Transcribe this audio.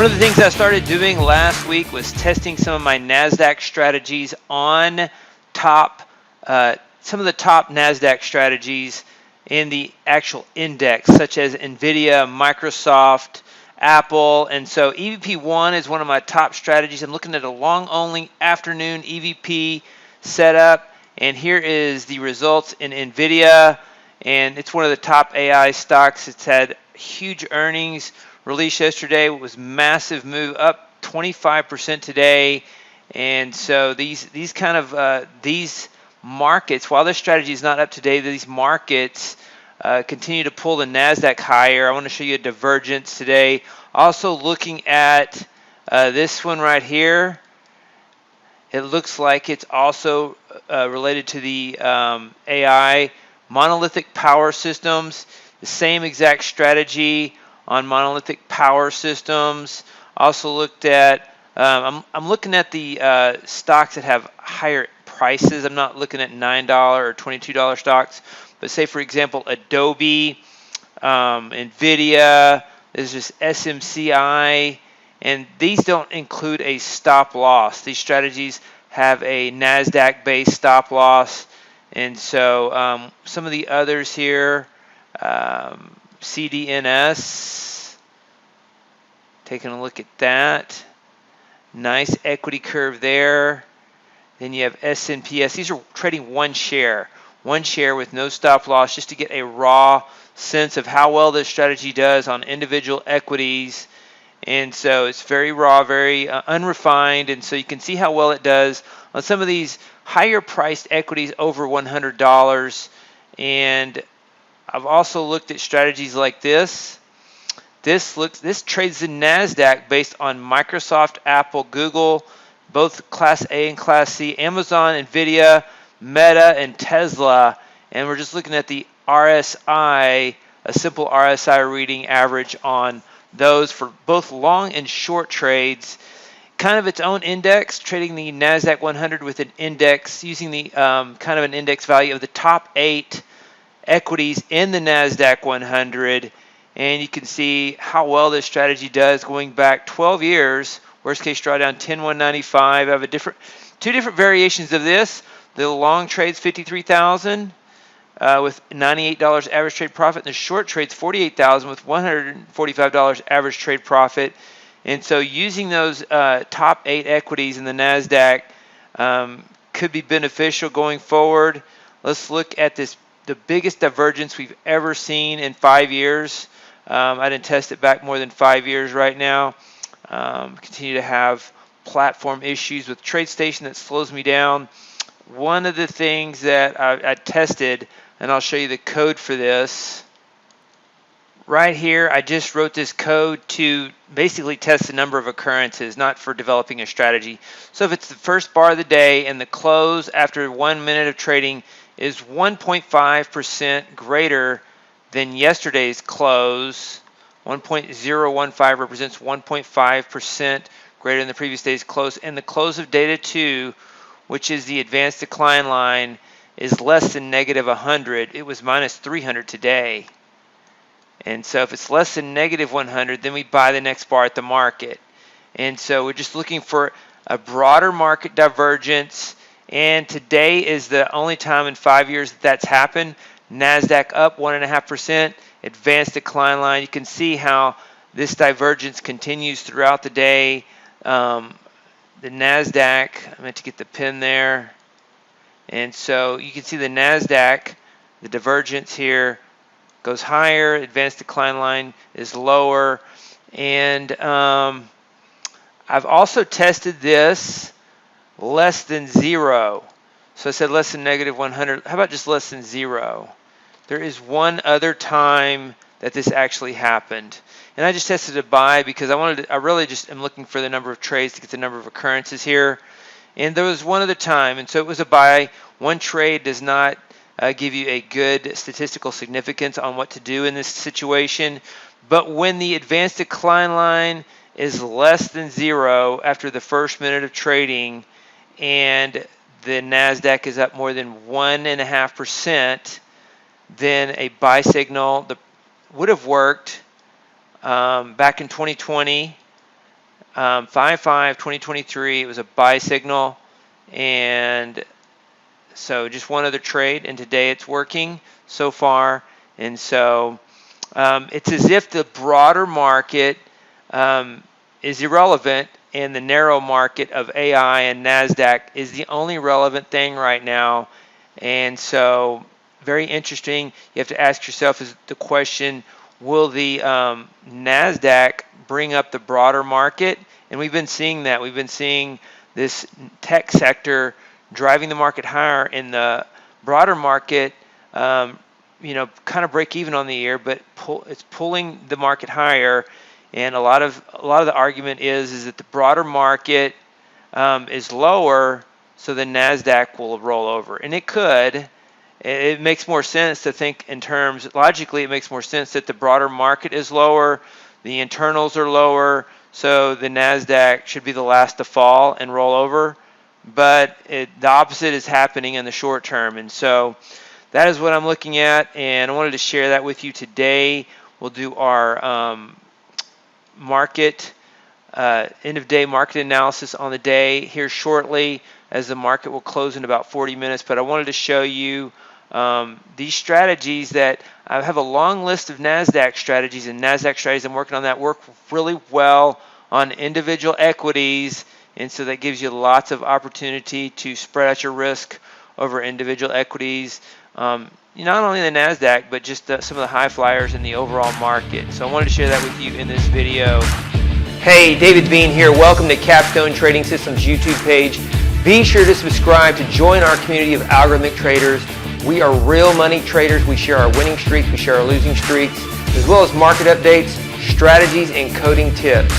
One of the things I started doing last week was testing some of my Nasdaq strategies on some of the top Nasdaq strategies in the actual index, such as NVIDIA, Microsoft, Apple. And so EVP1 is one of my top strategies. I'm looking at a long-only afternoon EVP setup, and here is the results in NVIDIA, and it's one of the top AI stocks. It's had huge earnings released yesterday. It was massive move up 25% today. And so these markets, while this strategy is not up today, these markets continue to pull the Nasdaq higher. I want to show you a divergence today. Also looking at this one right here, it looks like it's also related to the AI monolithic power systems. The same exact strategy on monolithic power systems. Also looked at, I'm looking at the stocks that have higher prices. I'm not looking at $9 or $22 stocks, but say for example Adobe, NVIDIA, there's just SMCI, and these don't include a stop loss. These strategies have a Nasdaq based stop loss. And so some of the others here, CDNS, taking a look at that. Nice equity curve there. Then you have SNPS. These are trading one share with no stop loss, just to get a raw sense of how well this strategy does on individual equities. And so it's very raw, very unrefined, and so you can see how well it does on some of these higher priced equities over $100. And I've also looked at strategies like this. This trades the Nasdaq based on Microsoft, Apple, Google, both Class A and Class C, Amazon, NVIDIA, Meta, and Tesla. And we're just looking at the RSI, a simple RSI reading average on those for both long and short trades. Kind of its own index, trading the Nasdaq 100 with an index, using the kind of an index value of the top 8 equities in the Nasdaq 100. And you can see how well this strategy does going back 12 years. Worst case drawdown 10-195. I have two different variations of this. The long trades 53,000 with $98 average trade profit, and the short trades 48,000 with $145 average trade profit. And so using those top 8 equities in the Nasdaq could be beneficial going forward. Let's look at this, the biggest divergence we've ever seen in 5 years. I didn't test it back more than 5 years right now. Continue to have platform issues with Tradestation that slows me down. One of the things that I tested, and I'll show you the code for this. Right here, I just wrote this code to basically test the number of occurrences, not for developing a strategy. So if it's the first bar of the day and the close after 1 minute of trading is 1.5% greater than yesterday's close, 1.015 represents 1.5% greater than the previous day's close, and the close of data 2, which is the advanced decline line, is less than negative 100. It was minus 300 today. And so if it's less than negative 100, then we buy the next bar at the market. And so we're just looking for a broader market divergence. And today is the only time in 5 years that that's happened. Nasdaq up 1.5%, advanced decline line. You can see how this divergence continues throughout the day. The Nasdaq, I meant to get the pin there. And so you can see the Nasdaq, the divergence here goes higher, advanced decline line is lower. And I've also tested this less than 0. So I said less than negative 100. How about just less than 0? There is one other time that this actually happened. And I just tested a buy because I really just am looking for the number of trades to get the number of occurrences here. And there was one other time, and so it was a buy. One trade does not give you a good statistical significance on what to do in this situation. But when the advanced decline line is less than 0 after the first minute of trading, and the Nasdaq is up more than 1.5%, then a buy signal would have worked back in 2020. 5/5/2023. It was a buy signal, and so just one other trade, and today it's working so far. And so it's as if the broader market is irrelevant, and the narrow market of AI and Nasdaq is the only relevant thing right now. And so very interesting. You have to ask yourself is the question, will the Nasdaq bring up the broader market? And we've been seeing that. We've been seeing this tech sector driving the market higher, in the broader market, kind of break even on the year, but it's pulling the market higher. And a lot of the argument is that the broader market is lower, so the Nasdaq will roll over, and it could. It makes more sense to think in terms, logically, it makes more sense that the broader market is lower, the internals are lower, so the Nasdaq should be the last to fall and roll over. But the opposite is happening in the short term. And so that is what I'm looking at, and I wanted to share that with you today. We'll do our market end of day market analysis on the day here shortly, as the market will close in about 40 minutes. But I wanted to show you these strategies that I have a long list of Nasdaq strategies, and Nasdaq strategies I'm working on that work really well on individual equities. And so that gives you lots of opportunity to spread out your risk over individual equities, not only the Nasdaq, but just some of the high flyers in the overall market. So I wanted to share that with you in this video. Hey, David Bean here. Welcome to Capstone Trading Systems YouTube page. Be sure to subscribe to join our community of algorithmic traders. We are real money traders. We share our winning streaks, we share our losing streaks, as well as market updates, strategies, and coding tips.